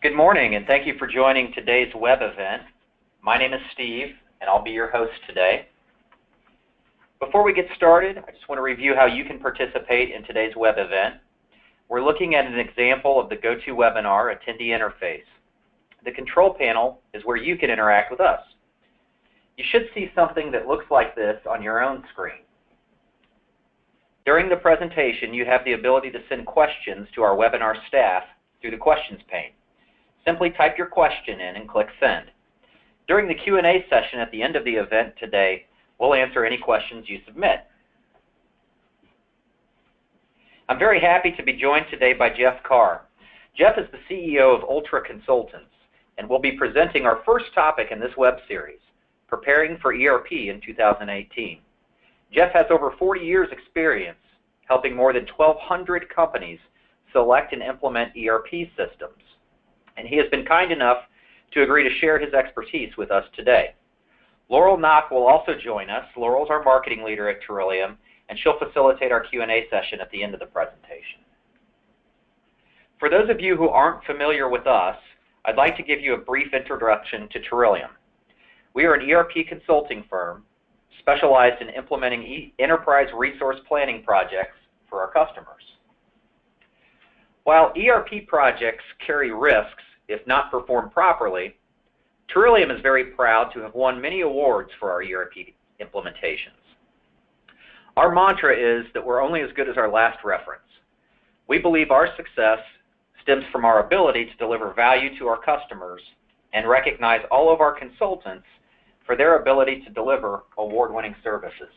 Good morning, and thank you for joining today's web event. My name is Steve, and I'll be your host today. Before we get started, I just want to review how you can participate in today's web event. We're looking at an example of the GoToWebinar attendee interface. The control panel is where you can interact with us. You should see something that looks like this on your own screen. During the presentation, you have the ability to send questions to our webinar staff through the questions pane. Simply type your question in and click send. During the Q&A session at the end of the event today, we'll answer any questions you submit. I'm very happy to be joined today by Jeff Carr. Jeff is the CEO of Ultra Consultants and will be presenting our first topic in this web series, Preparing for ERP in 2018. Jeff has over 40 years experience helping more than 1,200 companies select and implement ERP systems. And he has been kind enough to agree to share his expertise with us today. Laurel Knock will also join us. Laurel's our marketing leader at Terillium, and she'll facilitate our Q&A session at the end of the presentation. For those of you who aren't familiar with us, I'd like to give you a brief introduction to Terillium. We are an ERP consulting firm specialized in implementing enterprise resource planning projects for our customers. While ERP projects carry risks if not performed properly, Terillium is very proud to have won many awards for our ERP implementations. Our mantra is that we're only as good as our last reference. We believe our success stems from our ability to deliver value to our customers and recognize all of our consultants for their ability to deliver award-winning services.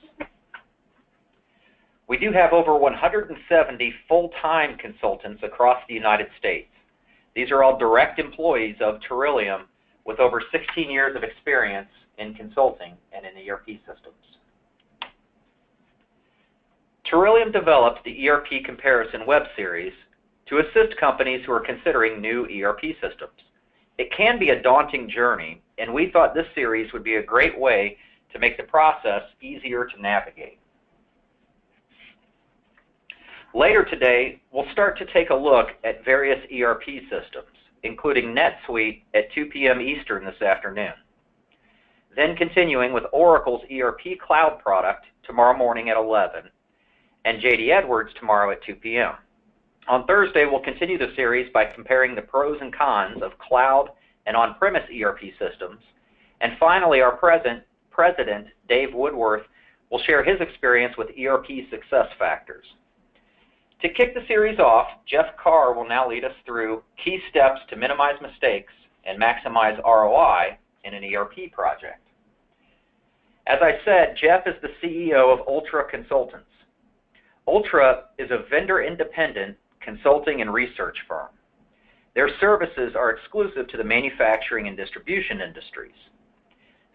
We do have over 170 full-time consultants across the United States. These are all direct employees of Terillium with over 16 years of experience in consulting and in ERP systems. Terillium developed the ERP Comparison web series to assist companies who are considering new ERP systems. It can be a daunting journey, and we thought this series would be a great way to make the process easier to navigate. Later today, we'll start to take a look at various ERP systems, including NetSuite at 2 p.m. Eastern this afternoon. Then continuing with Oracle's ERP Cloud product tomorrow morning at 11, and J.D. Edwards tomorrow at 2 p.m. On Thursday, we'll continue the series by comparing the pros and cons of cloud and on-premise ERP systems. And finally, our president, Dave Woodworth, will share his experience with ERP success factors. To kick the series off, Jeff Carr will now lead us through key steps to minimize mistakes and maximize ROI in an ERP project. As I said, Jeff is the CEO of Ultra Consultants. Ultra is a vendor-independent consulting and research firm. Their services are exclusive to the manufacturing and distribution industries.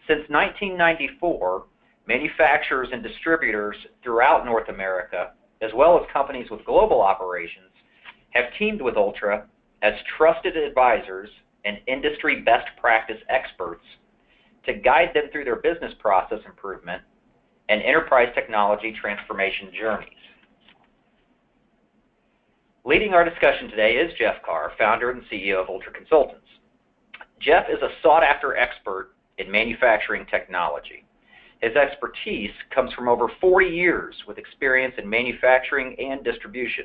Since 1994, manufacturers and distributors throughout North America, as well as companies with global operations, have teamed with Ultra as trusted advisors and industry best practice experts to guide them through their business process improvement and enterprise technology transformation journeys. Leading our discussion today is Jeff Carr, founder and CEO of Ultra Consultants. Jeff is a sought-after expert in manufacturing technology. His expertise comes from over 40 years with experience in manufacturing and distribution.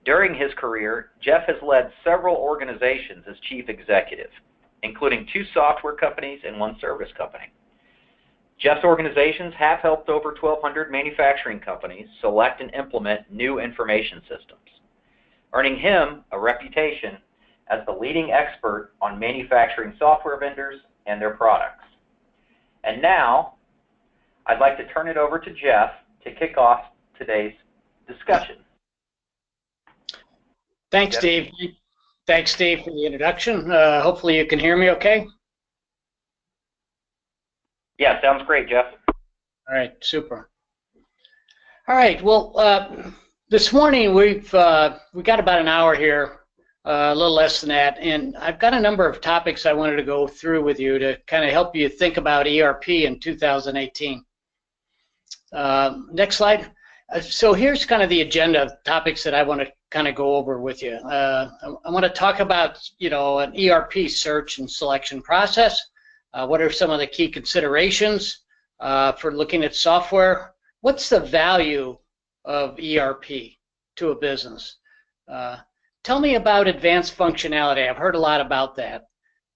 During his career, Jeff has led several organizations as chief executive, including 2 software companies and 1 service company. Jeff's organizations have helped over 1,200 manufacturing companies select and implement new information systems, earning him a reputation as the leading expert on manufacturing software vendors and their products. And now, I'd like to turn it over to Jeff to kick off today's discussion. Thanks, Jeff? Steve. Thanks, Steve, for the introduction. Hopefully you can hear me okay. Yeah, sounds great, Jeff. All right, super. All right, well, this morning we got about an hour here, a little less than that, and I've got a number of topics I wanted to go through with you to kind of help you think about ERP in 2018. Next slide. So here's kind of the agenda of topics that I want to kind of go over with you. I want to talk about, an ERP search and selection process. What are some of the key considerations for looking at software? What's the value of ERP to a business? Tell me about advanced functionality. I've heard a lot about that.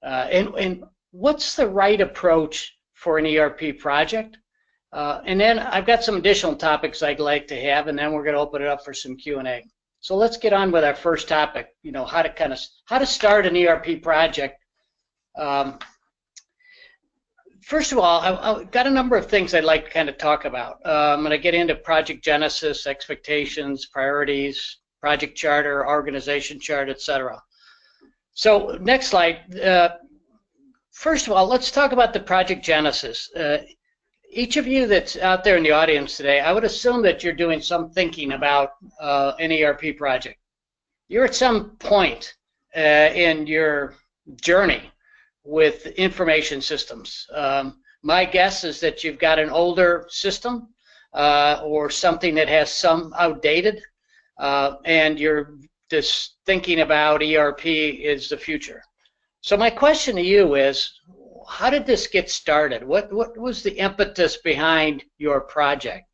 And what's the right approach for an ERP project? And then I've got some additional topics I'd like to have, and then we're going to open it up for some Q&A. So let's get on with our first topic. How to start an ERP project. First of all, I've got a number of things I'd like to kind of talk about. I'm going to get into project genesis, expectations, priorities, project charter, organization chart, etc. So next slide. First of all, let's talk about the project genesis. Each of you that's out there in the audience today, I would assume that you're doing some thinking about an ERP project. You're at some point in your journey with information systems. My guess is that you've got an older system or something that has some outdated, and you're just thinking about ERP is the future. So my question to you is, how did this get started? What was the impetus behind your project?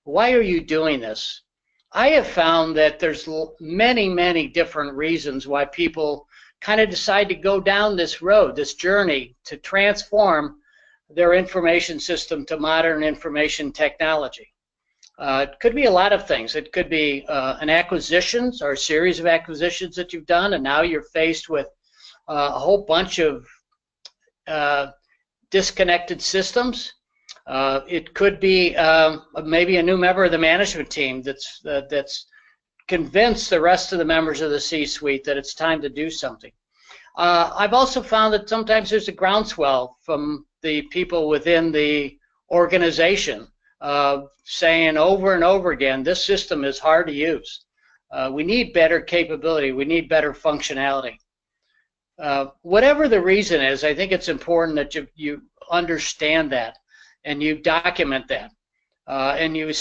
Why are you doing this? I have found that there's many different reasons why people kind of decide to go down this road, this journey to transform their information system to modern information technology. It could be a lot of things. It could be an acquisitions or a series of acquisitions that you've done, and now you're faced with a whole bunch of disconnected systems. It could be maybe a new member of the management team that's convinced the rest of the members of the C-suite that it's time to do something. I've also found that sometimes there's a groundswell from the people within the organization saying over and over again, this system is hard to use. We need better capability. We need better functionality. Whatever the reason is, I think it's important that you understand that and you document that, and you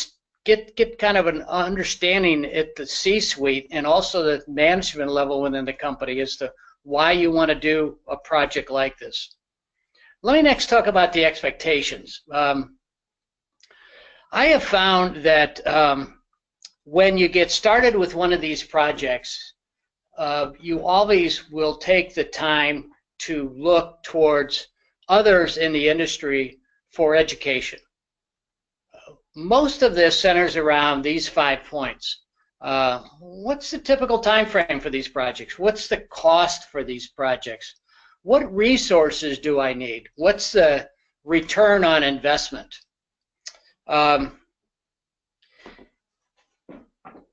get kind of an understanding at the C-suite and also the management level within the company as to why you want to do a project like this. Let me next talk about the expectations. I have found that when you get started with one of these projects, you always will take the time to look towards others in the industry for education. Most of this centers around these 5 points. What's the typical time frame for these projects? What's the cost for these projects? What resources do I need? What's the return on investment?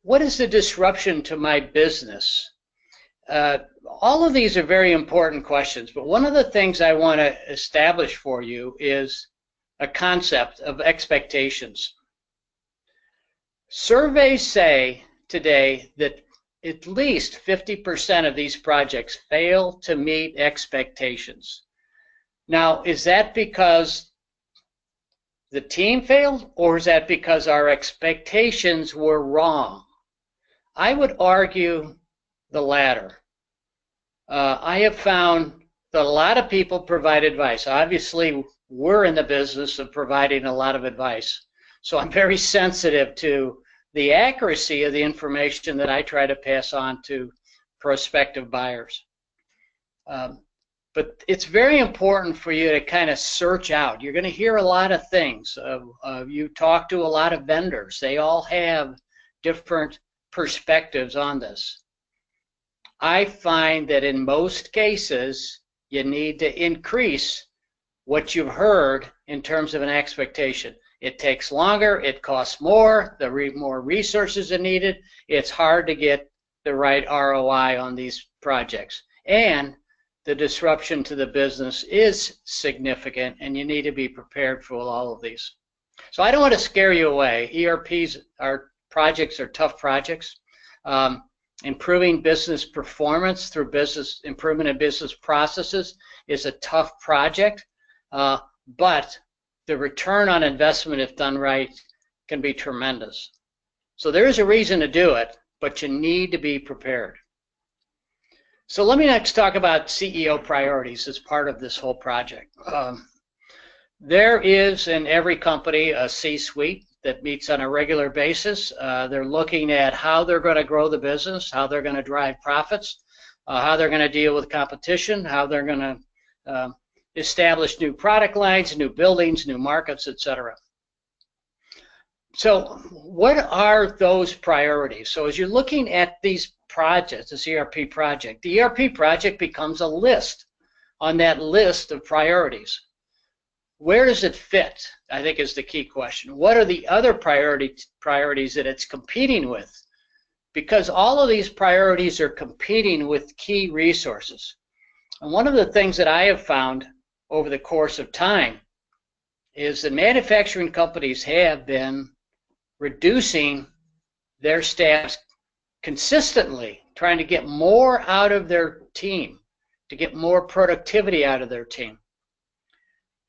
What is the disruption to my business? All of these are very important questions, but one of the things I want to establish for you is a concept of expectations. Surveys say today that at least 50% of these projects fail to meet expectations. Now, is that because the team failed, or is that because our expectations were wrong? I would argue the latter. I have found that a lot of people provide advice. Obviously, we're in the business of providing a lot of advice. So I'm very sensitive to the accuracy of the information that I try to pass on to prospective buyers. But it's very important for you to kind of search out. You're going to hear a lot of things. You talk to a lot of vendors. They all have different perspectives on this. I find that in most cases, you need to increase what you've heard in terms of an expectation. It takes longer, it costs more, more resources are needed. It's hard to get the right ROI on these projects. And the disruption to the business is significant, and you need to be prepared for all of these. So I don't want to scare you away. ERPs projects are tough projects. Improving business performance through business improvement in business processes is a tough project, but the return on investment, if done right, can be tremendous. So there is a reason to do it, but you need to be prepared. So let me next talk about CEO priorities as part of this whole project. There is in every company a C-suite that meets on a regular basis. They're looking at how they're going to grow the business, how they're going to drive profits, how they're going to deal with competition, how they're going to establish new product lines, new buildings, new markets, etc. So what are those priorities? So as you're looking at these projects, this ERP project, the ERP project becomes a list on that list of priorities. Where does it fit, I think, is the key question. What are the other priorities that it's competing with? Because all of these priorities are competing with key resources. And one of the things that I have found over the course of time is that manufacturing companies have been reducing their staffs consistently, trying to get more out of their team, to get more productivity out of their team.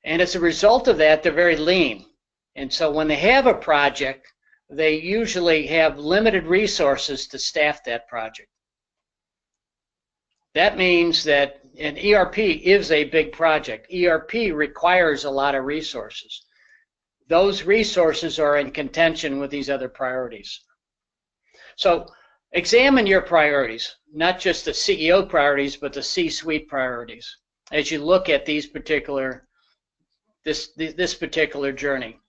And as a result of that, they're very lean. And so when they have a project, they usually have limited resources to staff that project. That means that an ERP is a big project. ERP requires a lot of resources. Those resources are in contention with these other priorities. So examine your priorities, not just the CEO priorities, but the C-suite priorities as you look at these this particular journey.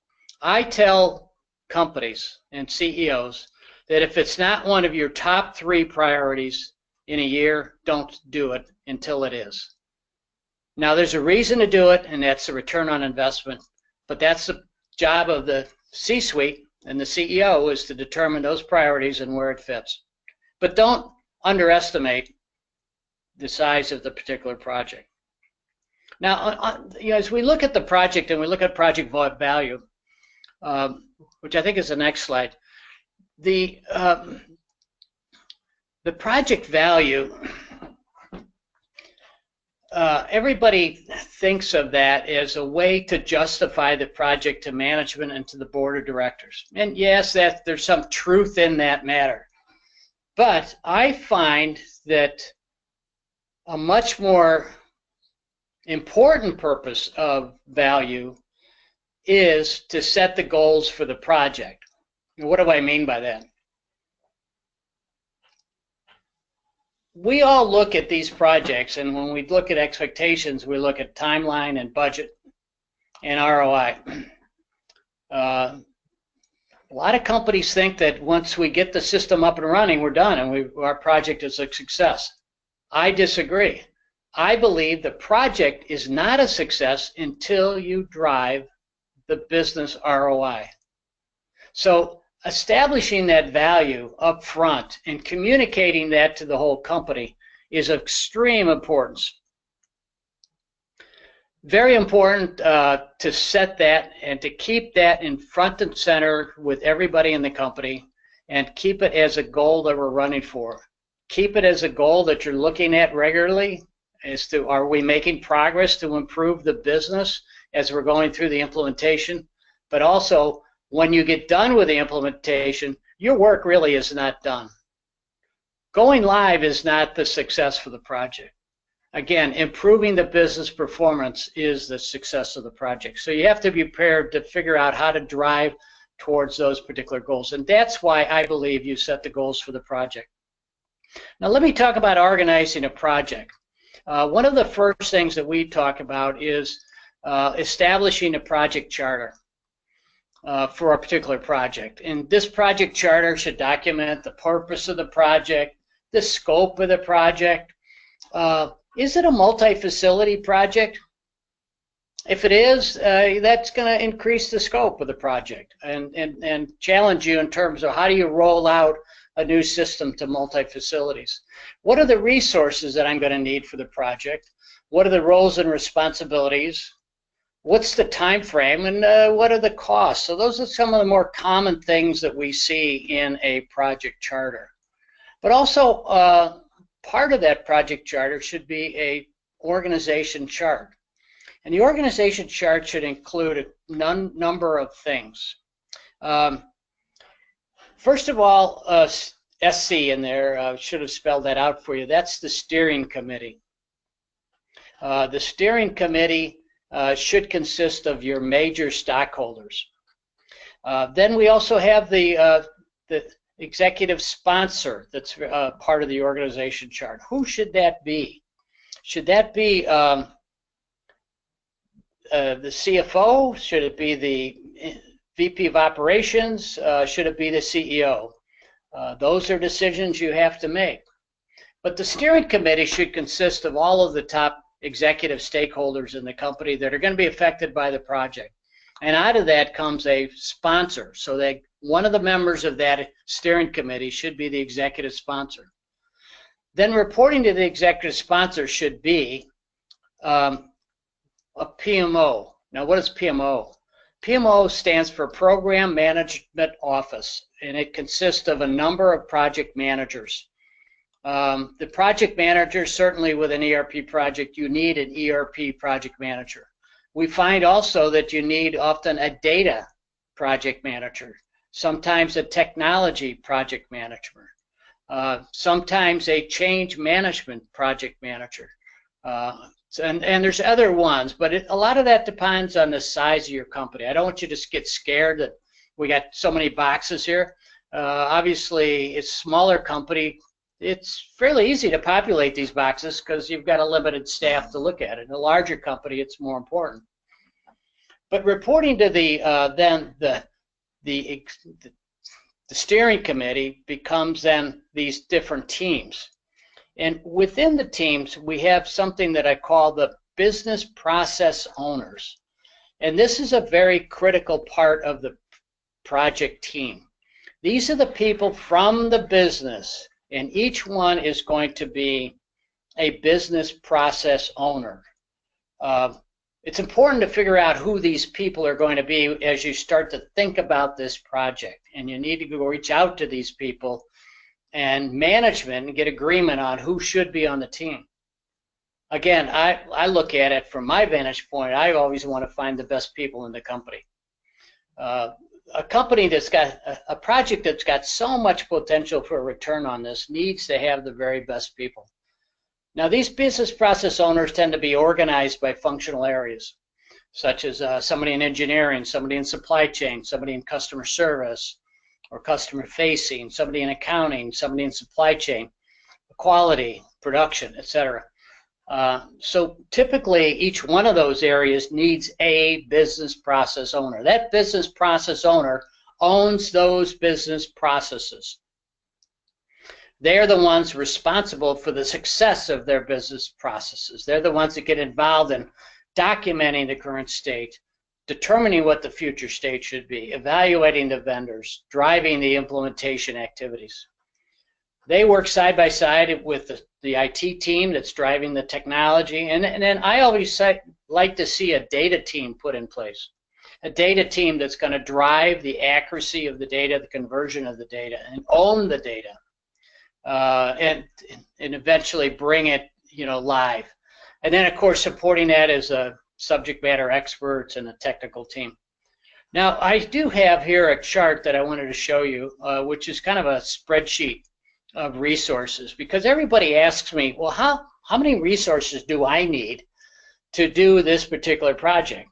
I tell companies and CEOs that if it's not one of your top 3 priorities in a year, don't do it until it is. Now there's a reason to do it, and that's the return on investment, but that's the job of the C-suite and the CEO is to determine those priorities and where it fits. But don't underestimate the size of the particular project. Now, as we look at the project and we look at project value, which I think is the next slide, the project value, everybody thinks of that as a way to justify the project to management and to the board of directors. And yes, there's some truth in that matter. But I find that a much more important purpose of value is to set the goals for the project. What do I mean by that? We all look at these projects, and when we look at expectations, we look at timeline and budget and ROI. A lot of companies think that once we get the system up and running, we're done and our project is a success. I disagree. I believe the project is not a success until you drive the business ROI. So establishing that value up front and communicating that to the whole company is of extreme importance. Very important to set that and to keep that in front and center with everybody in the company and keep it as a goal that we're running for. Keep it as a goal that you're looking at regularly as to, are we making progress to improve the business as we're going through the implementation? But also, when you get done with the implementation, your work really is not done. Going live is not the success for the project. Again, improving the business performance is the success of the project. So you have to be prepared to figure out how to drive towards those particular goals. And that's why I believe you set the goals for the project. Now let me talk about organizing a project. One of the first things that we talk about is establishing a project charter for a particular project. And this project charter should document the purpose of the project, the scope of the project. Is it a multi-facility project? If it is, that's going to increase the scope of the project and challenge you in terms of how do you roll out a new system to multi-facilities. What are the resources that I'm going to need for the project? What are the roles and responsibilities? What's the time frame, and what are the costs? So those are some of the more common things that we see in a project charter. But also, part of that project charter should be a organization chart. And the organization chart should include a number of things. First of all, SC in there, should have spelled that out for you. That's the steering committee. The steering committee should consist of your major stockholders. Then we also have the executive sponsor that's part of the organization chart. Who should that be? Should that be the CFO? Should it be the VP of operations? Should it be the CEO? Those are decisions you have to make. But the steering committee should consist of all of the top executive stakeholders in the company that are going to be affected by the project. And out of that comes a sponsor, so that one of the members of that steering committee should be the executive sponsor. Then reporting to the executive sponsor should be a PMO. Now, what is PMO? PMO stands for Program Management Office, and it consists of a number of project managers. The project manager, certainly with an ERP project, you need an ERP project manager. We find also that you need often a data project manager, sometimes a technology project manager, sometimes a change management project manager. And there's other ones, but a lot of that depends on the size of your company. I don't want you to get scared that we got so many boxes here. Obviously, it's a smaller company. It's fairly easy to populate these boxes because you've got a limited staff to look at it. In a larger company, it's more important. But reporting to the steering committee becomes then these different teams. And within the teams, we have something that I call the business process owners. And this is a very critical part of the project team. These are the people from the business, and each one is going to be a business process owner. It's important to figure out who these people are going to be as you start to think about this project, and you need to go reach out to these people and management and get agreement on who should be on the team. Again, I look at it from my vantage point. I always want to find the best people in the company. A company that's got a project that's got so much potential for a return on this needs to have the very best people. Now, these business process owners tend to be organized by functional areas, such as somebody in engineering, somebody in supply chain, somebody in customer service or customer facing, somebody in accounting, somebody in supply chain, quality, production, etc. So typically, each one of those areas needs a business process owner. That business process owner owns those business processes. They're the ones responsible for the success of their business processes. They're the ones that get involved in documenting the current state, determining what the future state should be, evaluating the vendors, driving the implementation activities. They work side by side with the IT team that's driving the technology, and then I always like to see a data team put in place. A data team that's going to drive the accuracy of the data, the conversion of the data, and own the data. And eventually bring it, live. And then, of course, supporting that is a subject matter experts and a technical team. Now, I do have here a chart that I wanted to show you, which is kind of a spreadsheet of resources, because everybody asks me, well, how many resources do I need to do this particular project?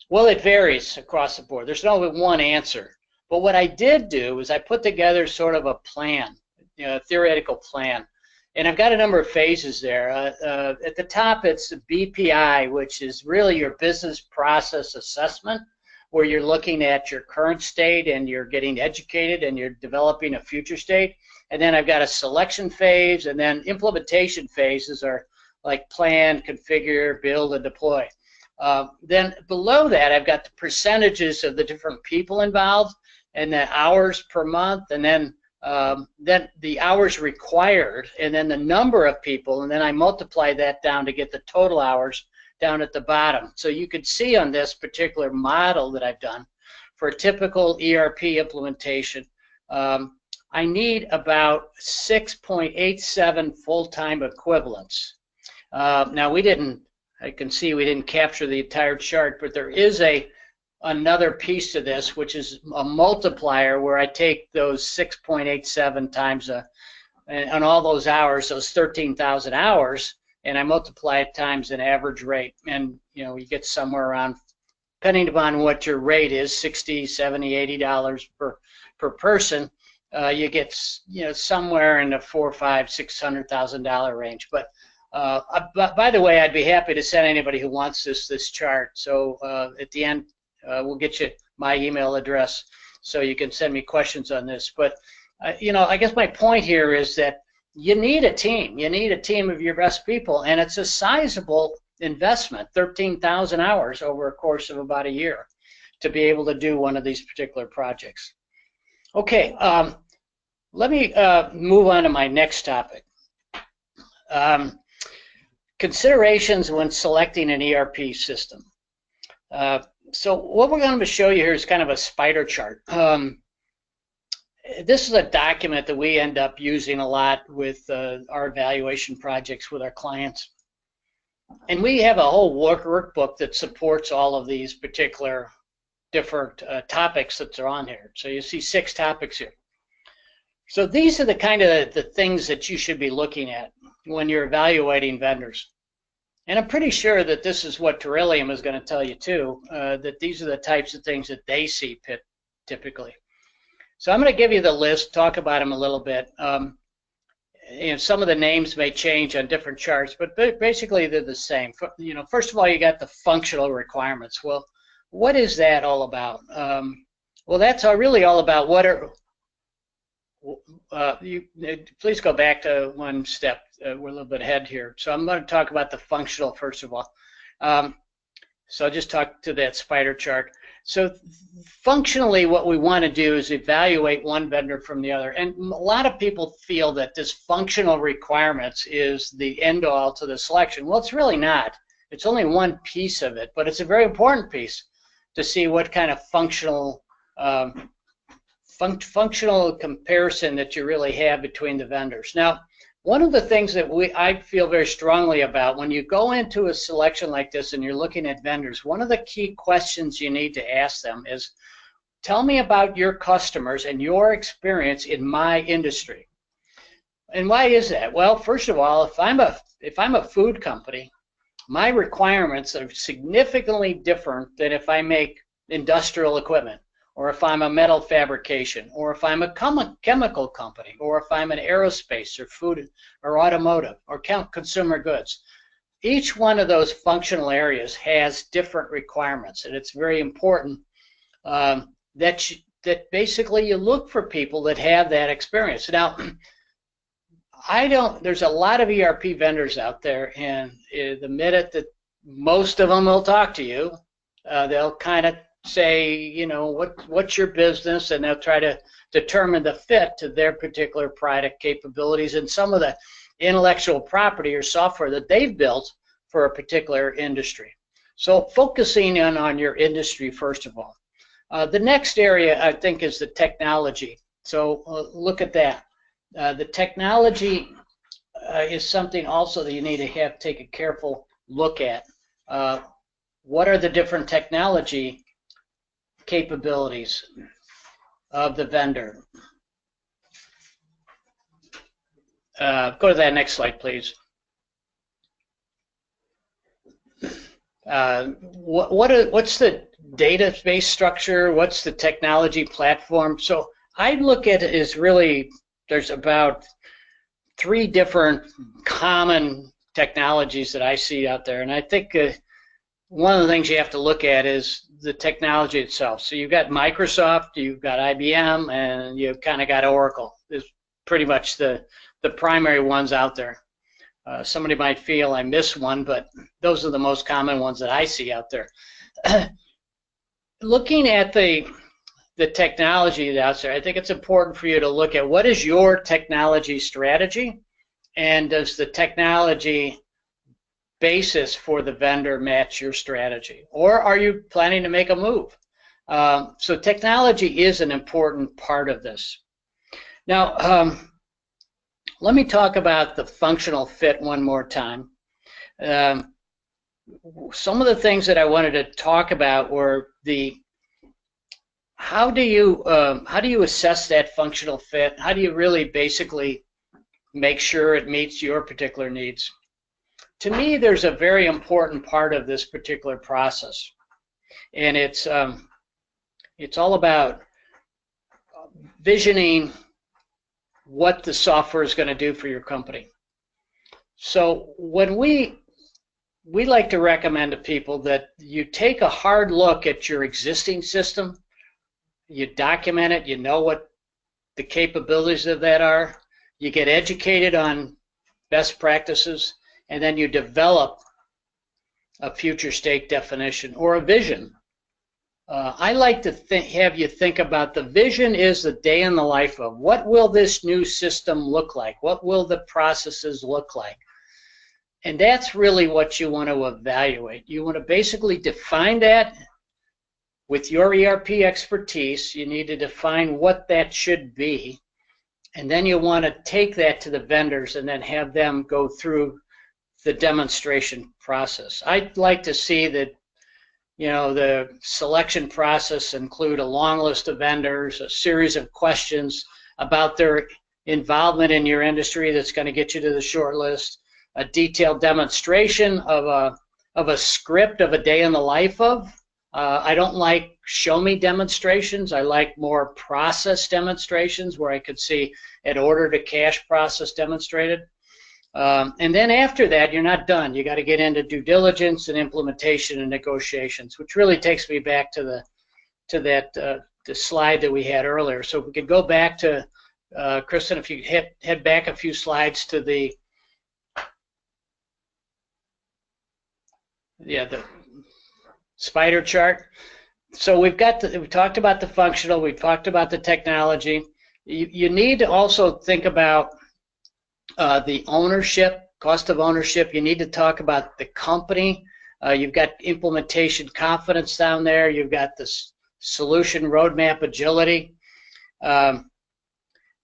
Well, it varies across the board. There's no one answer. But what I did do is I put together sort of a plan. A theoretical plan, and I've got a number of phases there. At the top, it's the BPI, which is really your business process assessment, where you're looking at your current state and you're getting educated and you're developing a future state. And then I've got a selection phase, and then implementation phases are like plan, configure, build, and deploy. Then below that, I've got the percentages of the different people involved and the hours per month, and then the hours required, and then the number of people, and then I multiply that down to get the total hours down at the bottom. So you could see on this particular model that I've done for a typical ERP implementation, I need about 6.87 full-time equivalents. Now I can see we didn't capture the entire chart, but there is a another piece to this, which is a multiplier where I take those 6.87 times on all those hours, those 13,000 hours, and I multiply it times an average rate. And you get somewhere around, depending upon what your rate is, $60, $70, $80 per person. You get somewhere in the $400,000, $500,000, $600,000 range. But by the way, I'd be happy to send anybody who wants this chart. So at the end, we'll get you my email address so you can send me questions on this. But I guess my point here is that you need a team. You need a team of your best people, and it's a sizable investment, 13,000 hours over a course of about a year to be able to do one of these particular projects. Okay, let me move on to my next topic. Considerations when selecting an ERP system. So what we're going to show you here is kind of a spider chart. This is a document that we end up using a lot with our evaluation projects with our clients. And we have a whole workbook that supports all of these particular different topics that are on here. So you see 6 topics here. So these are the kind of the things that you should be looking at when you're evaluating vendors. And I'm pretty sure that this is what Terillium is going to tell you too, that these are the types of things that they see typically. So I'm going to give you the list, talk about them a little bit. Some of the names may change on different charts, but basically they're the same. First of all, you got the functional requirements. Well, what is that all about? Well, that's really all about what are. Please go back to one step. We're a little bit ahead here. So I'm going to talk about the functional first of all. So I'll just talk to that spider chart. So functionally, what we want to do is evaluate one vendor from the other. And a lot of people feel that this functional requirements is the end-all to the selection. Well, it's really not. It's only one piece of it, but it's a very important piece to see what kind of functional functional comparison that you really have between the vendors. Now, one of the things that I feel very strongly about when you go into a selection like this and you're looking at vendors, one of the key questions you need to ask them is, tell me about your customers and your experience in my industry. And why is that? Well, first of all, if I'm a food company, my requirements are significantly different than if I make industrial equipment, or if I'm a metal fabrication, or if I'm a chemical company, or if I'm an aerospace or food or automotive or consumer goods. Each one of those functional areas has different requirements, and it's very important that basically you look for people that have that experience. Now, there's a lot of ERP vendors out there, and the minute that most of them will talk to you, they'll kind of say, what's your business, and they'll try to determine the fit to their particular product capabilities and some of the intellectual property or software that they've built for a particular industry. So focusing in on your industry first of all. The next area I think is the technology. So look at that. The technology is something also that you need to take a careful look at. What are the different technology capabilities of the vendor? Go to that next slide, please. What's the database structure? What's the technology platform? So I look at it as really, there's about 3 different common technologies that I see out there, and I think one of the things you have to look at is the technology itself. So you've got Microsoft, you've got IBM, and you've kind of got Oracle. Is pretty much the primary ones out there. Somebody might feel I missed one, but those are the most common ones that I see out there. Looking at the technology that's out there, I think it's important for you to look at what is your technology strategy, and does the technology basis for the vendor match your strategy, or are you planning to make a move? So technology is an important part of this. Now, let me talk about the functional fit one more time. Some of the things that I wanted to talk about were the how do you assess that functional fit? How do you really basically make sure it meets your particular needs? To me, there's a very important part of this particular process, and it's all about visioning what the software is going to do for your company. So when we like to recommend to people that you take a hard look at your existing system, you document it, you know what the capabilities of that are, you get educated on best practices, and then you develop a future state definition or a vision. I like to have you think about the vision is the day in the life of. What will this new system look like? What will the processes look like? And that's really what you want to evaluate. You want to basically define that with your ERP expertise. You need to define what that should be. And then you want to take that to the vendors and then have them go through the demonstration process. I'd like to see that, you know, the selection process include a long list of vendors, a series of questions about their involvement in your industry that's going to get you to the short list, a detailed demonstration of a script of a day in the life of. I don't like show me demonstrations. I like more process demonstrations where I could see an order to cash process demonstrated. And then after that, you're not done. You got to get into due diligence and implementation and negotiations, which really takes me back to the slide that we had earlier. So if we could go back to Kristen, if you head back a few slides to the spider chart. So we talked about the functional, we've talked about the technology. You need to also think about the ownership, cost of ownership. You need to talk about the company. You've got implementation confidence down there. You've got the solution roadmap agility.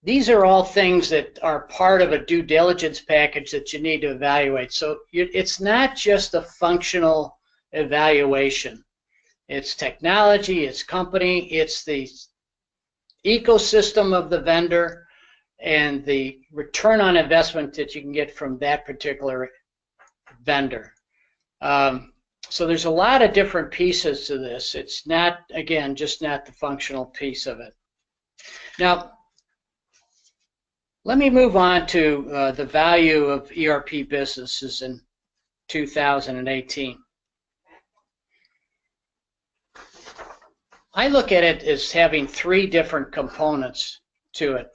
These are all things that are part of a due diligence package that you need to evaluate. So it's not just a functional evaluation. It's technology, it's company, it's the ecosystem of the vendor, and the return on investment that you can get from that particular vendor. So there's a lot of different pieces to this. It's not, again, just not the functional piece of it. Now, let me move on to the value of ERP businesses in 2018. I look at it as having three different components to it.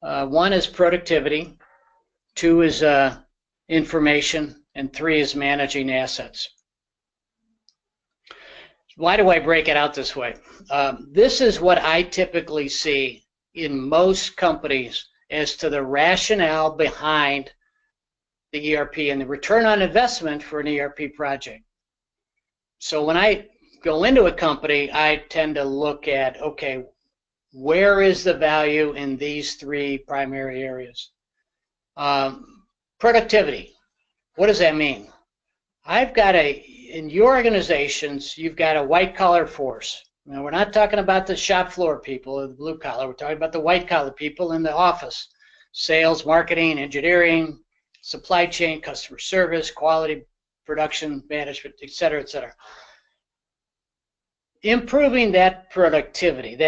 One is productivity, two is information, and three is managing assets. Why do I break it out this way? This is what I typically see in most companies as to the rationale behind the ERP and the return on investment for an ERP project. So when I go into a company, I tend to look at, okay, where is the value in these three primary areas? Productivity. What does that mean? In your organizations, you've got a white-collar force. Now, we're not talking about the shop floor people or the blue-collar. We're talking about the white-collar people in the office. Sales, marketing, engineering, supply chain, customer service, quality, production, management, et cetera, et cetera. Improving that productivity,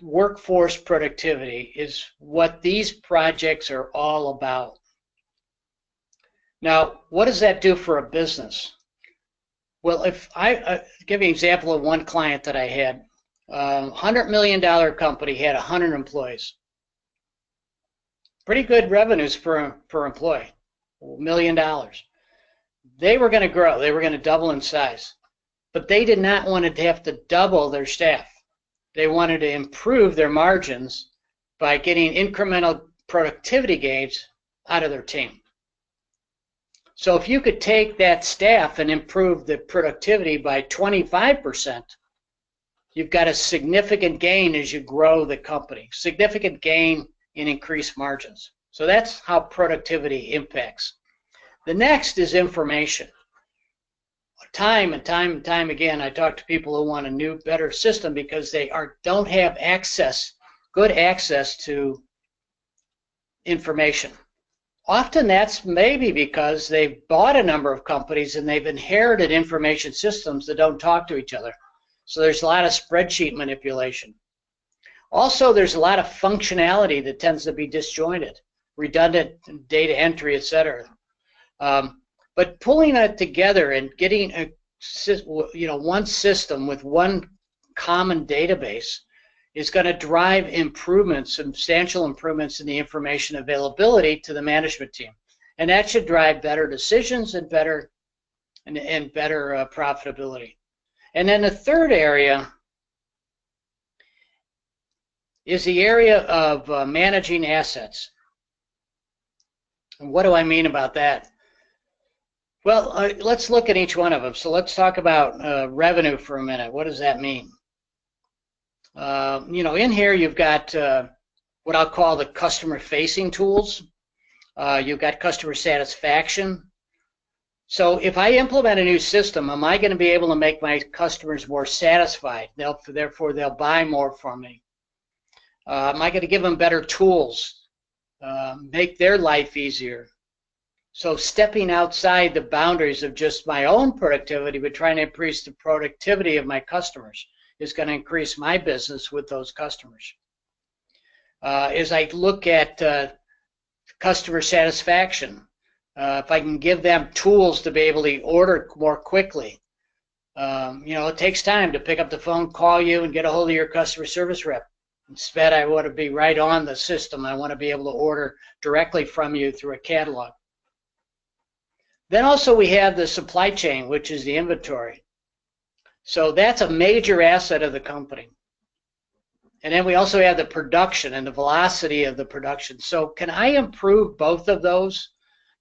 workforce productivity, is what these projects are all about. Now, what does that do for a business? Well, if I give you an example of one client that I had, $100 million company, had 100 employees. Pretty good revenues per employee, $1 million. They were going to grow. They were going to double in size. But they did not want to have to double their staff. They wanted to improve their margins by getting incremental productivity gains out of their team. So if you could take that staff and improve the productivity by 25%, you've got a significant gain as you grow the company, significant gain in increased margins. So that's how productivity impacts. The next is information. time and time again, I talk to people who want a new, better system because they don't have good access to information. Often that's maybe because they've bought a number of companies and they've inherited information systems that don't talk to each other. So there's a lot of spreadsheet manipulation. Also, there's a lot of functionality that tends to be disjointed, redundant data entry, etc. But pulling it together and getting one system with one common database is going to drive improvements, substantial improvements in the information availability to the management team, and that should drive better decisions and better profitability. And then the third area is the area of managing assets. And what do I mean about that? Well, let's look at each one of them. So let's talk about revenue for a minute. What does that mean? In here you've got what I'll call the customer-facing tools. You've got customer satisfaction. So if I implement a new system, am I going to be able to make my customers more satisfied? Therefore, they'll buy more from me. Am I going to give them better tools, make their life easier? So stepping outside the boundaries of just my own productivity, but trying to increase the productivity of my customers is going to increase my business with those customers. As I look at customer satisfaction, if I can give them tools to be able to order more quickly, it takes time to pick up the phone, call you, and get a hold of your customer service rep. Instead, I want to be right on the system. I want to be able to order directly from you through a catalog. Then also we have the supply chain, which is the inventory. So that's a major asset of the company. And then we also have the production and the velocity of the production. So can I improve both of those?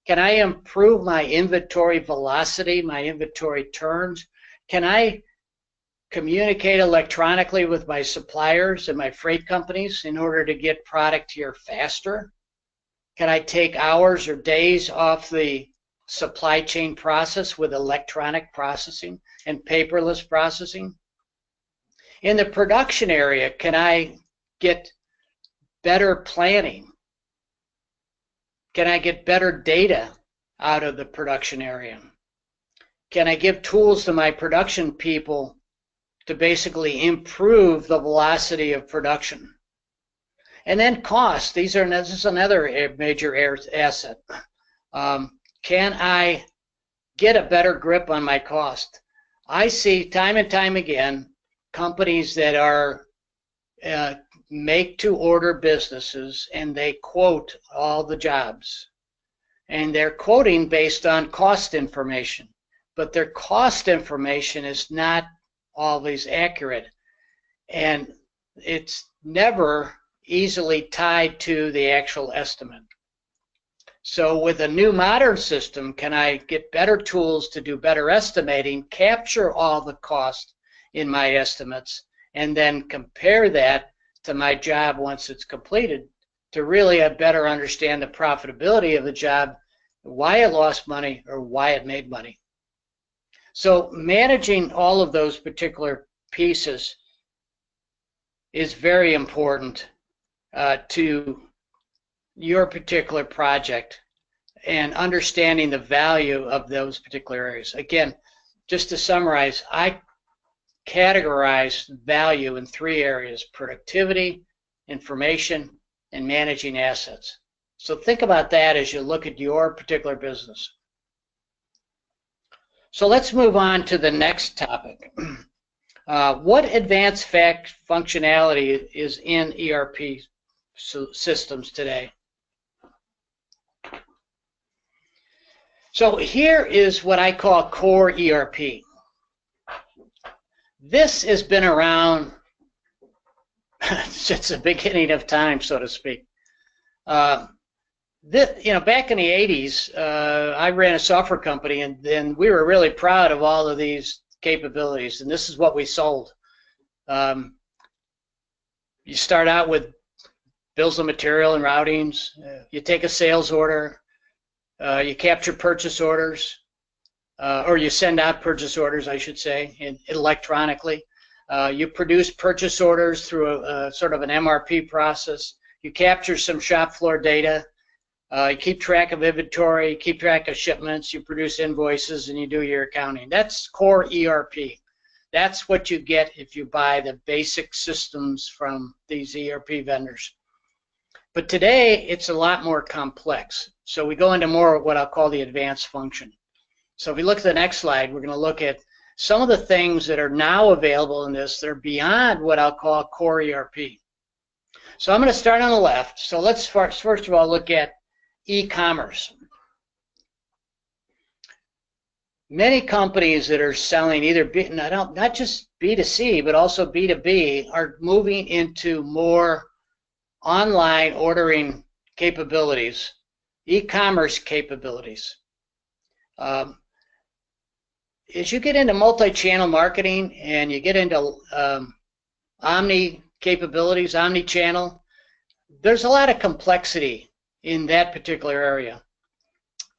Can I improve my inventory velocity, my inventory turns? Can I communicate electronically with my suppliers and my freight companies in order to get product here faster? Can I take hours or days off the supply chain process with electronic processing and paperless processing? In the production area, can I get better planning? Can I get better data out of the production area? Can I give tools to my production people to basically improve the velocity of production? And then cost. This is another major asset. Can I get a better grip on my cost? I see time and time again companies that are make-to-order businesses, and they quote all the jobs. And they're quoting based on cost information, but their cost information is not always accurate, and it's never easily tied to the actual estimate. So with a new modern system, can I get better tools to do better estimating, capture all the cost in my estimates, and then compare that to my job once it's completed to really better understand the profitability of the job, why it lost money or why it made money. So managing all of those particular pieces is very important to your particular project and understanding the value of those particular areas. Again, just to summarize, I categorize value in 3 areas: productivity, information, and managing assets. So think about that as you look at your particular business. So let's move on to the next topic. What advanced functionality is in ERP systems today? So here is what I call core ERP. This has been around since the beginning of time, so to speak. Back in the 80s, I ran a software company, and then we were really proud of all of these capabilities, and this is what we sold. You start out with bills of material and routings. You take a sales order. You capture purchase orders. or you send out purchase orders, I should say, electronically. You produce purchase orders through a sort of an MRP process. You capture some shop floor data. You keep track of inventory, you keep track of shipments, you produce invoices, and you do your accounting. That's core ERP. That's what you get if you buy the basic systems from these ERP vendors. But today, it's a lot more complex. So we go into more of what I'll call the advanced function. So if we look at the next slide, we're going to look at some of the things that are now available in this. They're beyond what I'll call core ERP. So I'm going to start on the left. So let's first of all look at e-commerce. Many companies that are selling either not just B2C but also B2B are moving into more online ordering capabilities, e-commerce capabilities. As you get into multi-channel marketing and you get into omni capabilities, omni-channel, there's a lot of complexity in that particular area.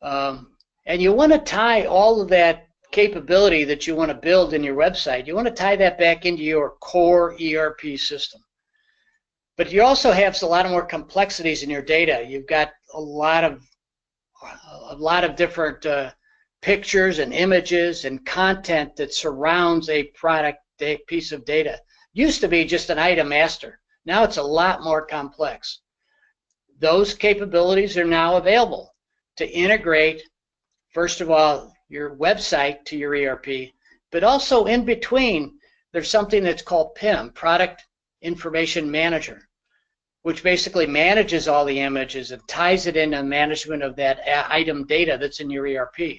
And you want to tie all of that capability that you want to build in your website, you want to tie that back into your core ERP system. But you also have a lot of more complexities in your data. You've got a lot of different pictures and images and content that surrounds a product, a piece of data. Used to be just an item master. Now it's a lot more complex. Those capabilities are now available to integrate, first of all, your website to your ERP, but also in between, there's something that's called PIM, Product Information Manager, which basically manages all the images and ties it into management of that item data that's in your ERP.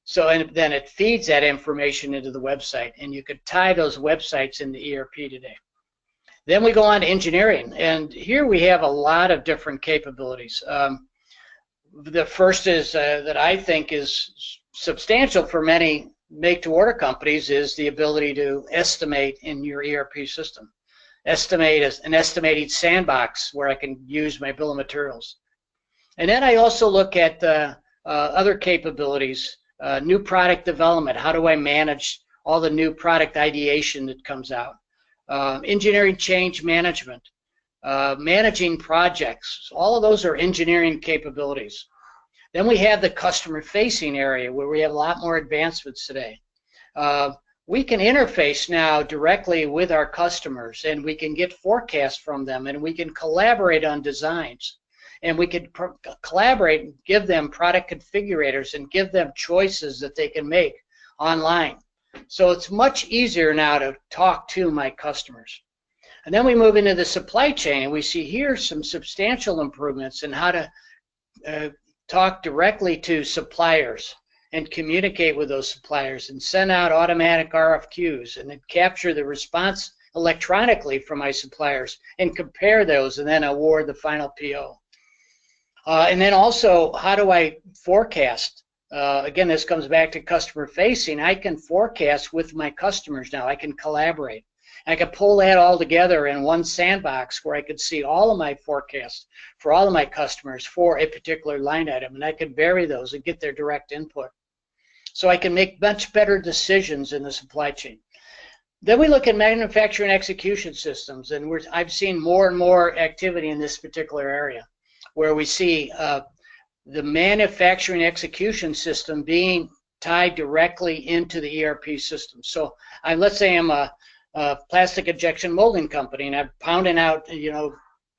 So and then it feeds that information into the website, and you could tie those websites in the ERP today. Then we go on to engineering, and here we have a lot of different capabilities. The first is that I think is substantial for many make-to-order companies is the ability to estimate in your ERP system. Estimate is an estimating sandbox where I can use my bill of materials. And then I also look at other capabilities, new product development. How do I manage all the new product ideation that comes out? Engineering change management, managing projects. All of those are engineering capabilities. Then we have the customer-facing area where we have a lot more advancements today. We can interface now directly with our customers, and we can get forecasts from them, and we can collaborate on designs, and we can collaborate and give them product configurators and give them choices that they can make online. So it's much easier now to talk to my customers. And then we move into the supply chain, and we see here some substantial improvements in how to talk directly to suppliers and communicate with those suppliers and send out automatic RFQs and then capture the response electronically from my suppliers and compare those and then award the final PO. And then also, how do I forecast? Again, this comes back to customer facing. I can forecast with my customers now. I can collaborate. I can pull that all together in one sandbox where I could see all of my forecasts for all of my customers for a particular line item, and I can vary those and get their direct input. So I can make much better decisions in the supply chain. Then we look at manufacturing execution systems, and I've seen more and more activity in this particular area where we see the manufacturing execution system being tied directly into the ERP system. So let's say I'm a plastic injection molding company, and I'm pounding out,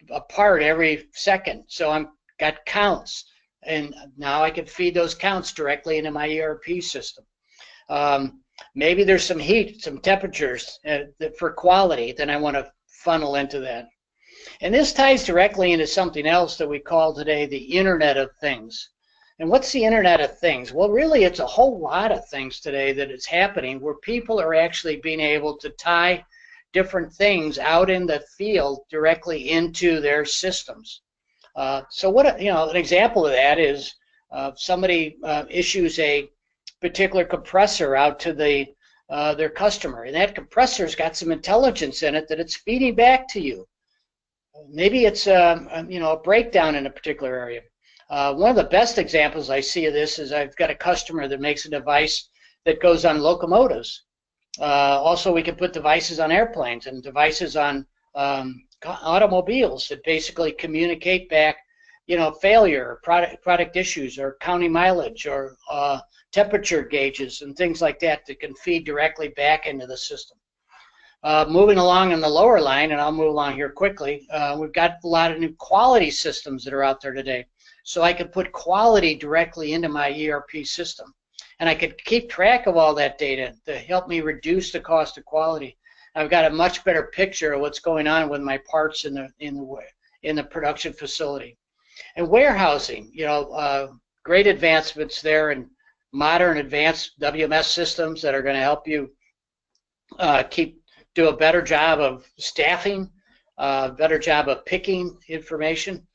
a part every second. So I'm got counts, and now I can feed those counts directly into my ERP system. Maybe there's some heat, some temperatures for quality, then I want to funnel into that. And this ties directly into something else that we call today the Internet of Things. And what's the Internet of Things? Well, really, it's a whole lot of things today that is happening where people are actually being able to tie different things out in the field directly into their systems. So what an example of that is somebody issues a particular compressor out to their customer, and that compressor's got some intelligence in it that it's feeding back to you. Maybe it's a breakdown in a particular area. One of the best examples I see of this is I've got a customer that makes a device that goes on locomotives. Also, we can put devices on airplanes and devices on automobiles that basically communicate back, failure, product issues, or county mileage, or temperature gauges and things like that can feed directly back into the system. Moving along in the lower line, and I'll move along here quickly, we've got a lot of new quality systems that are out there today. So I could put quality directly into my ERP system. And I could keep track of all that data to help me reduce the cost of quality. I've got a much better picture of what's going on with my parts in the production facility. And warehousing, great advancements there in modern advanced WMS systems that are going to help you do a better job of staffing, a better job of picking information.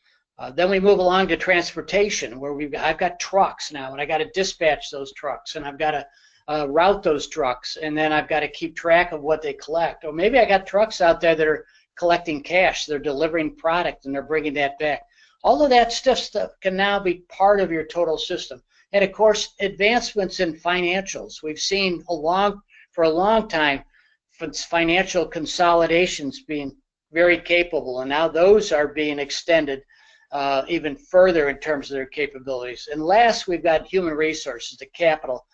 Then we move along to transportation, where I've got trucks now, and I got to dispatch those trucks, and I've got to route those trucks, and then I've got to keep track of what they collect. Or maybe I got trucks out there that are collecting cash, they're delivering product, and they're bringing that back. All of that stuff can now be part of your total system. And of course, advancements in financials. We've seen for a long time financial consolidations being very capable, and now those are being extended even further in terms of their capabilities. And last, we've got human resources, the capital.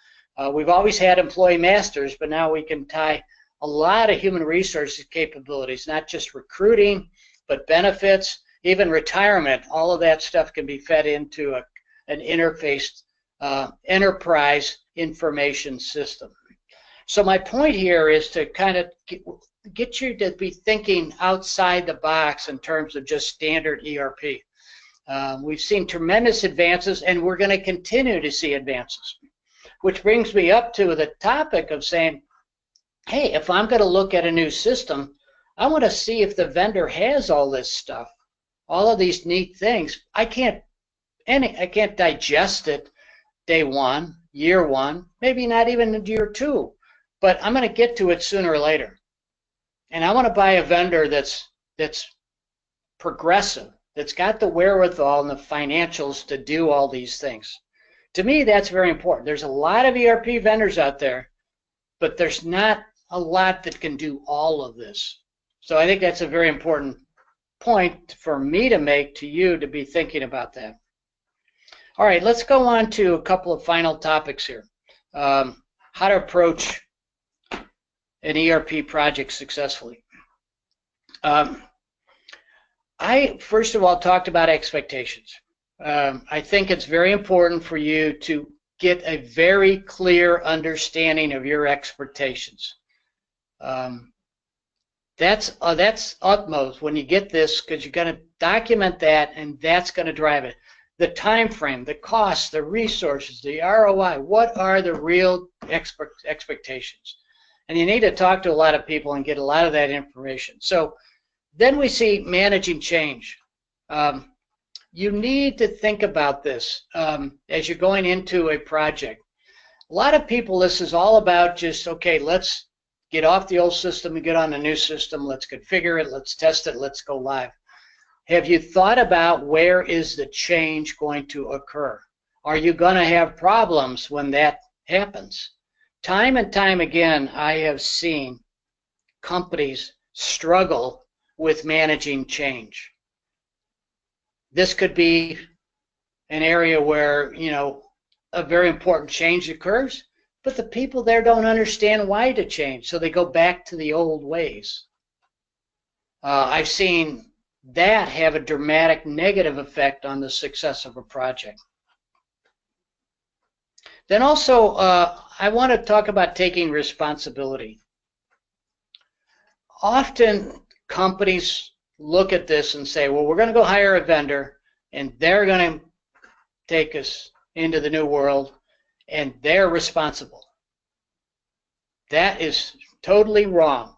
We've always had employee masters, but now we can tie a lot of human resources capabilities, not just recruiting, but benefits, even retirement. All of that stuff can be fed into an interfaced enterprise information system. So my point here is to kind of get you to be thinking outside the box in terms of just standard ERP. We've seen tremendous advances, and we're going to continue to see advances, which brings me up to the topic of saying, hey, if I'm going to look at a new system, I want to see if the vendor has all this stuff, all of these neat things. I can't digest it day one, year one, maybe not even in year two, but I'm going to get to it sooner or later. And I want to buy a vendor that's progressive, that's got the wherewithal and the financials to do all these things. To me, that's very important. There's a lot of ERP vendors out there, but there's not a lot that can do all of this. So I think that's a very important point for me to make to you to be thinking about that. All right, let's go on to a couple of final topics here. How to approach an ERP project successfully. I, first of all, talked about expectations. I think it's very important for you to get a very clear understanding of your expectations. That's utmost when you get this, because you're going to document that, and that's going to drive it. The time frame, the costs, the resources, the ROI, what are the real expectations? And you need to talk to a lot of people and get a lot of that information. So then we see managing change. You need to think about this as you're going into a project. A lot of people, this is all about just, okay, let's get off the old system and get on a new system. Let's configure it. Let's test it. Let's go live. Have you thought about where is the change going to occur? Are you going to have problems when that happens? Time and time again, I have seen companies struggle with managing change. This could be an area where, a very important change occurs, but the people there don't understand why to change, so they go back to the old ways. I've seen that have a dramatic negative effect on the success of a project. Then also, I want to talk about taking responsibility. Often companies look at this and say, well, we're going to go hire a vendor, and they're going to take us into the new world, and they're responsible. That is totally wrong.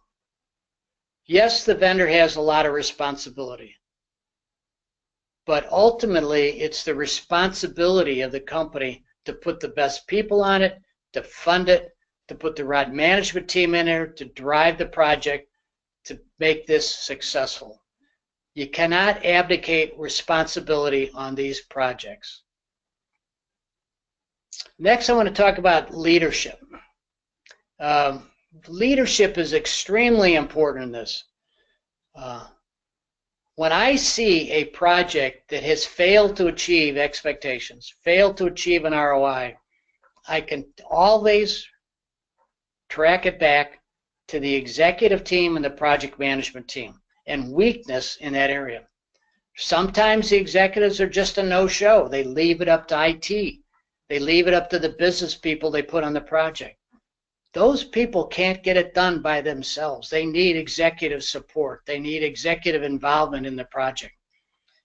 Yes, the vendor has a lot of responsibility, but ultimately it's the responsibility of the company to put the best people on it, to fund it, to put the right management team in there, to drive the project, to make this successful. You cannot abdicate responsibility on these projects. Next, I want to talk about leadership. Leadership is extremely important in this. When I see a project that has failed to achieve expectations, failed to achieve an ROI, I can always track it back to the executive team and the project management team and weakness in that area. Sometimes the executives are just a no-show. They leave it up to IT. They leave it up to the business people they put on the project. Those people can't get it done by themselves. They need executive support. They need executive involvement in the project.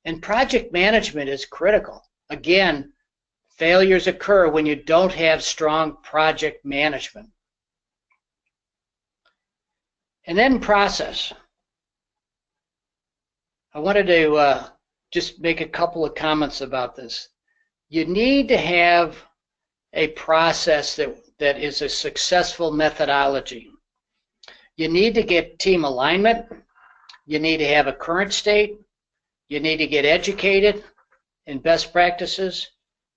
And project management is critical. Again, failures occur when you don't have strong project management. And then process. I wanted to just make a couple of comments about this. You need to have a process that is a successful methodology. You need to get team alignment. You need to have a current state. You need to get educated in best practices.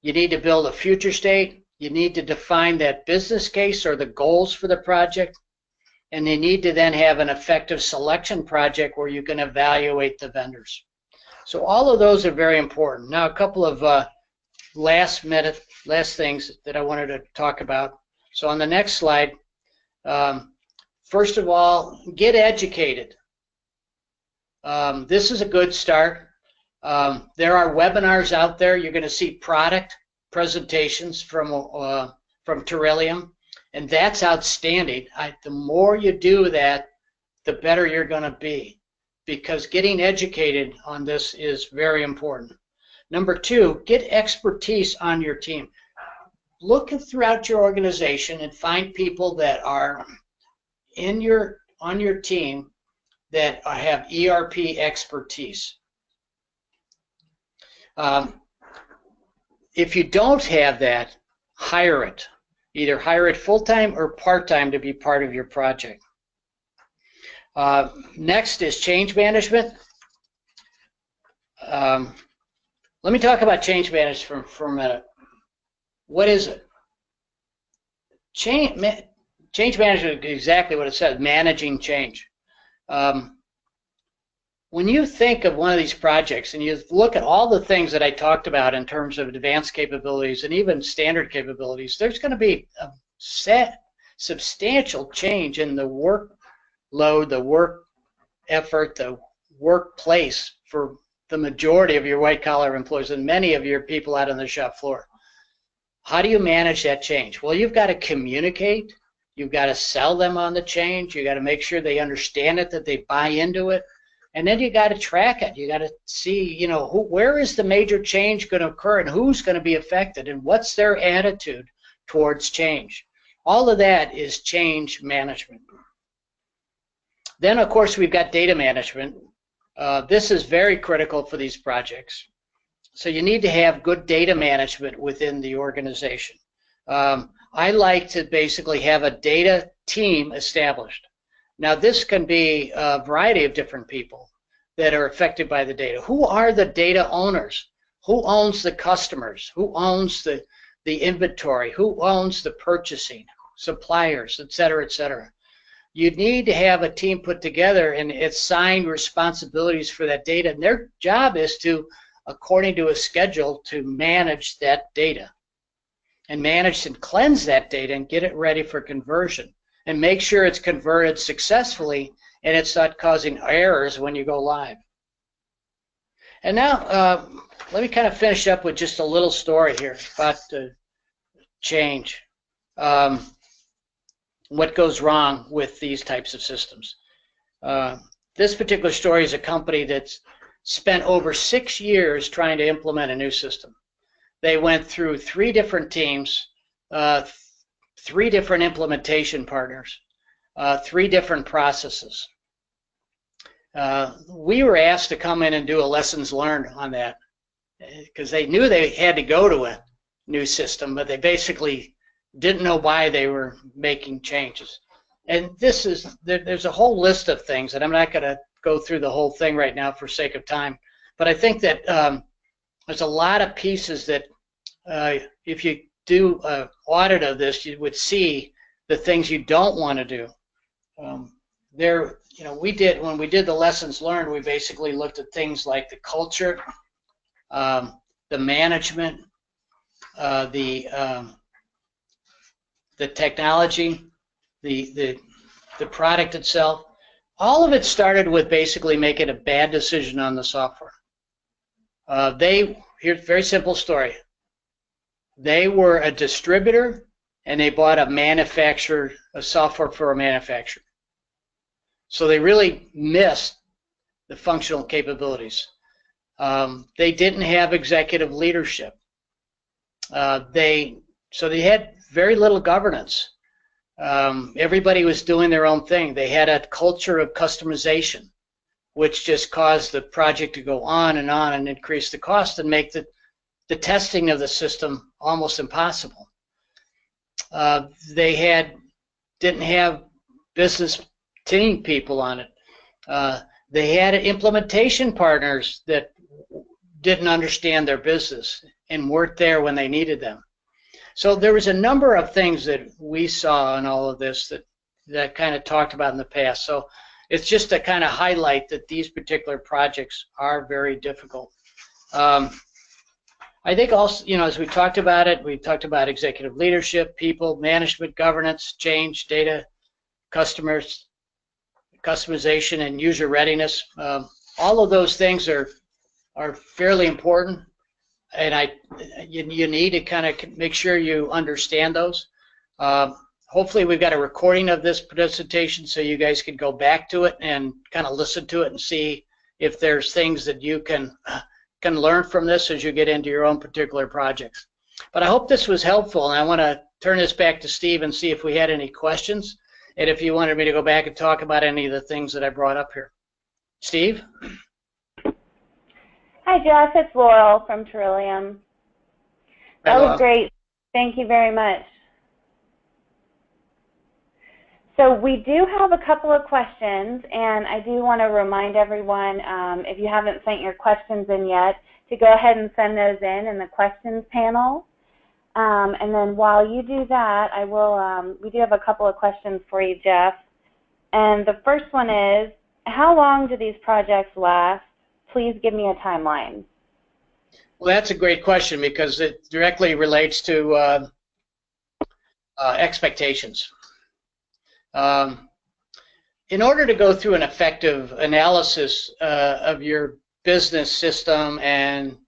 You need to build a future state. You need to define that business case or the goals for the project. And you need to then have an effective selection project where you can evaluate the vendors. So all of those are very important. Now, a couple of last things that I wanted to talk about. So on the next slide, first of all, get educated. This is a good start. There are webinars out there. You're going to see product presentations from Terillium, and that's outstanding. The more you do that, the better you're going to be, because getting educated on this is very important. Number two, get expertise on your team. Look throughout your organization and find people that are on your team that have ERP expertise. If you don't have that, hire it. Either hire it full-time or part-time to be part of your project. Next is change management. Let me talk about change management for a minute. What is it? Change management is exactly what it says, managing change. When you think of one of these projects and you look at all the things that I talked about in terms of advanced capabilities and even standard capabilities, there's going to be a substantial change in the workload, the work effort, the workplace for the majority of your white-collar employees and many of your people out on the shop floor. How do you manage that change? Well, you've got to communicate. You've got to sell them on the change. You've got to make sure they understand it, that they buy into it. And then you got to track it. You got to see, where is the major change going to occur and who's going to be affected and what's their attitude towards change. All of that is change management. Then, of course, we've got data management. This is very critical for these projects. So you need to have good data management within the organization. I like to basically have a data team established. Now, this can be a variety of different people that are affected by the data. Who are the data owners? Who owns the customers? Who owns the inventory? Who owns the purchasing? Suppliers, et cetera, et cetera. You need to have a team put together and assign responsibilities for that data. And their job is to, according to a schedule, to manage that data and manage and cleanse that data and get it ready for conversion and make sure it's converted successfully and it's not causing errors when you go live. And now let me kind of finish up with just a little story here about change. What goes wrong with these types of systems. This particular story is a company that's spent over 6 years trying to implement a new system. They went through 3 different teams, 3 different implementation partners, 3 different processes. We were asked to come in and do a lessons learned on that because they knew they had to go to a new system, but they basically didn't know why they were making changes. And this is, there's a whole list of things that I'm not going to go through the whole thing right now for sake of time, but I think that there's a lot of pieces that if you do an audit of this, you would see the things you don't want to do. When we did the lessons learned, we basically looked at things like the culture, the management, the technology, the product itself. All of it started with basically making a bad decision on the software. Here's a very simple story. They were a distributor and they bought a software for a manufacturer. So they really missed the functional capabilities. They didn't have executive leadership. So they had very little governance. Everybody was doing their own thing. They had a culture of customization, which just caused the project to go on and increase the cost and make the testing of the system almost impossible. They didn't have business team people on it. They had implementation partners that didn't understand their business and weren't there when they needed them. So there was a number of things that we saw in all of this that kind of talked about in the past. So it's just to kind of highlight that these particular projects are very difficult. I think also, as we talked about it, we talked about executive leadership, people, management, governance, change, data, customers, customization, and user readiness. All of those things are fairly important, and you need to kind of make sure you understand those. Hopefully we've got a recording of this presentation so you guys can go back to it and kind of listen to it and see if there's things that you can learn from this as you get into your own particular projects. But I hope this was helpful, and I want to turn this back to Steve and see if we had any questions, and if you wanted me to go back and talk about any of the things that I brought up here. Steve? Hi, Jeff. It's Laurel from Terillium. That was great. Thank you very much. So we do have a couple of questions, and I do want to remind everyone, if you haven't sent your questions in yet, to go ahead and send those in the questions panel. And then while you do that, we do have a couple of questions for you, Jeff. And the first one is, how long do these projects last? Please give me a timeline. Well, that's a great question because it directly relates to expectations. In order to go through an effective analysis of your business system and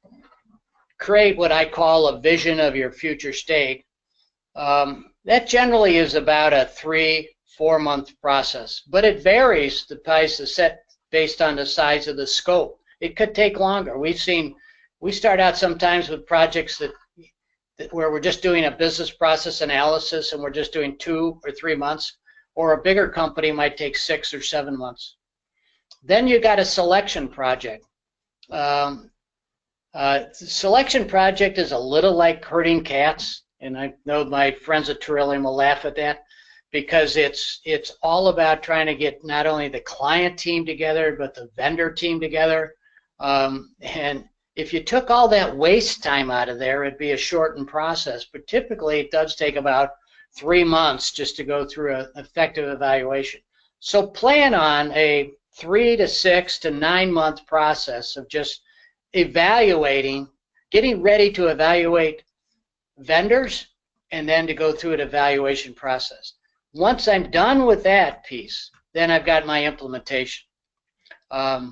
create what I call a vision of your future state, that generally is about a 3-4 month process, but it varies. The price is set based on the size of the scope. It could take longer. We start out sometimes with projects where we're just doing a business process analysis and we're just doing 2 or 3 months, or a bigger company might take 6 or 7 months. Then you got a selection project. Selection project is a little like herding cats, and I know my friends at Terillium will laugh at that, because it's all about trying to get not only the client team together, but the vendor team together. And if you took all that waste time out of there, it'd be a shortened process, but typically it does take about 3 months just to go through an effective evaluation. So plan on a 3 to 6 to 9 month process of just evaluating, getting ready to evaluate vendors, and then to go through an evaluation process. Once I'm done with that piece, then I've got my implementation. A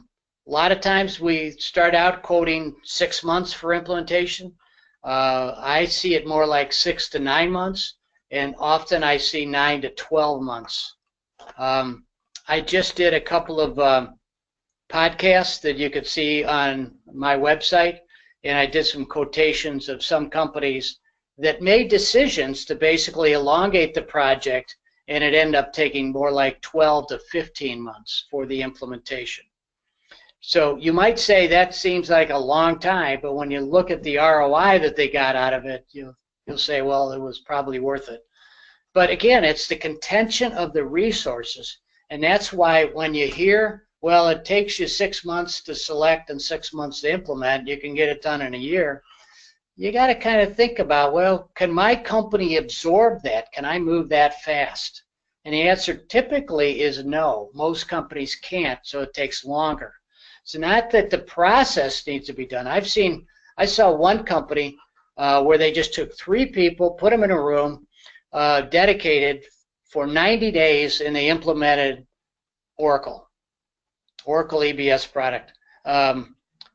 lot of times we start out quoting 6 months for implementation. I see it more like 6 to 9 months. And often I see 9 to 12 months. I just did a couple of podcasts that you could see on my website, and I did some quotations of some companies that made decisions to basically elongate the project, and it ended up taking more like 12 to 15 months for the implementation. So you might say that seems like a long time, but when you look at the ROI that they got out of it, you'll say, well, it was probably worth it. But again, it's the contention of the resources, and that's why when you hear Well, it takes you 6 months to select and 6 months to implement. You can get it done in a year. You got to kind of think about, well, can my company absorb that? Can I move that fast? And the answer typically is no. Most companies can't, so it takes longer. It's not that the process needs to be done. I saw one company where they just took 3 people, put them in a room, dedicated for 90 days, and they implemented Oracle EBS product.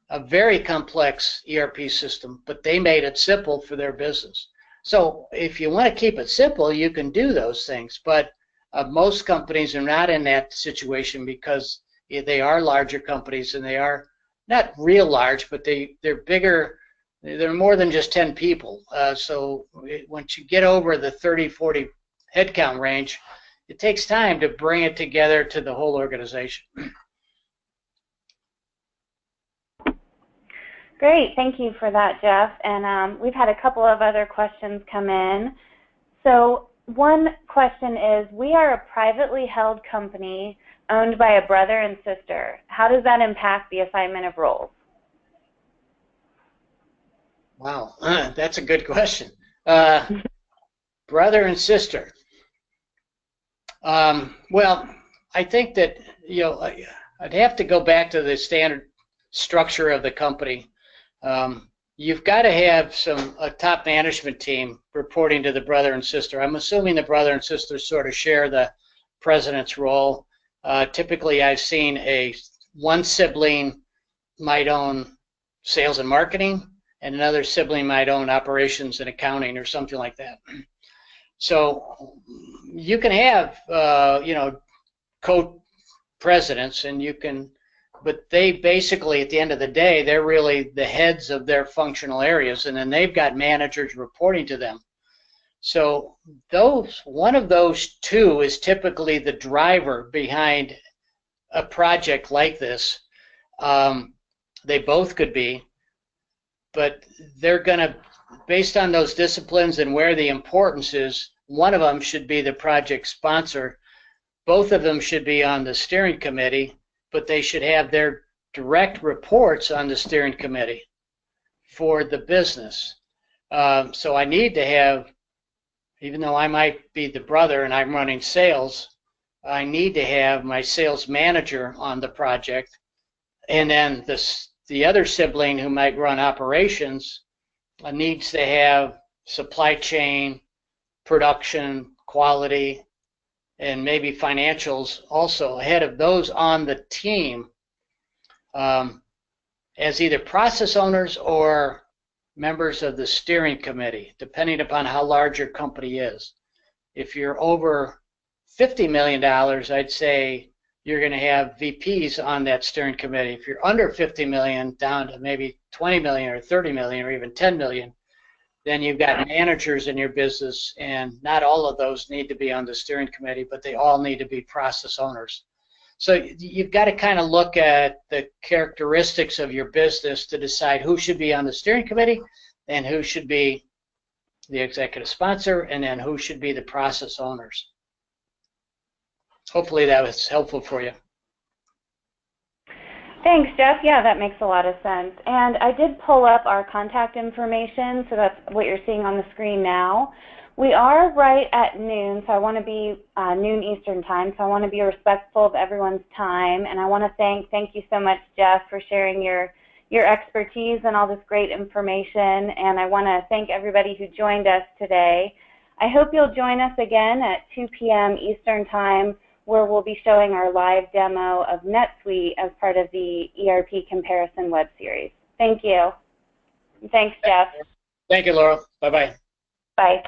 A very complex ERP system, but they made it simple for their business. So if you want to keep it simple, you can do those things, but most companies are not in that situation because they are larger companies, and they are not real large, but they're bigger. They're more than just 10 people. So once you get over the 30, 40 headcount range, it takes time to bring it together to the whole organization. Great, thank you for that, Jeff. And we've had a couple of other questions come in. So one question is, we are a privately held company owned by a brother and sister. How does that impact the assignment of roles? Wow, that's a good question. Brother and sister. Well, I think that, I'd have to go back to the standard structure of the company. You've got to have a top management team reporting to the brother and sister. I'm assuming the brother and sister sort of share the president's role. Typically, I've seen one sibling might own sales and marketing, and another sibling might own operations and accounting or something like that. So you can have, co-presidents, and but they basically, at the end of the day, they're really the heads of their functional areas, and then they've got managers reporting to them. So one of those two is typically the driver behind a project like this. They both could be, but they're going to, based on those disciplines and where the importance is, one of them should be the project sponsor. Both of them should be on the steering committee, but they should have their direct reports on the steering committee for the business. So I need to have, even though I might be the brother and I'm running sales, I need to have my sales manager on the project, and then the other sibling who might run operations needs to have supply chain, production, quality, and maybe financials also ahead of those on the team as either process owners or members of the steering committee, depending upon how large your company is. If you're over $50 million, I'd say you're going to have VPs on that steering committee. If you're under 50 million, down to maybe 20 million or 30 million or even 10 million, then you've got managers in your business, and not all of those need to be on the steering committee, but they all need to be process owners. So you've got to kind of look at the characteristics of your business to decide who should be on the steering committee and who should be the executive sponsor, and then who should be the process owners. Hopefully that was helpful for you. Thanks, Jeff. Yeah, that makes a lot of sense. And I did pull up our contact information, so that's what you're seeing on the screen now. We are right at noon, so I want to be noon Eastern time, so I want to be respectful of everyone's time. And I want to thank you so much, Jeff, for sharing your expertise and all this great information. And I want to thank everybody who joined us today. I hope you'll join us again at 2 p.m. Eastern time, where we'll be showing our live demo of NetSuite as part of the ERP comparison web series. Thank you. Thanks, Jeff. Thank you, Laura. Bye-bye. Bye.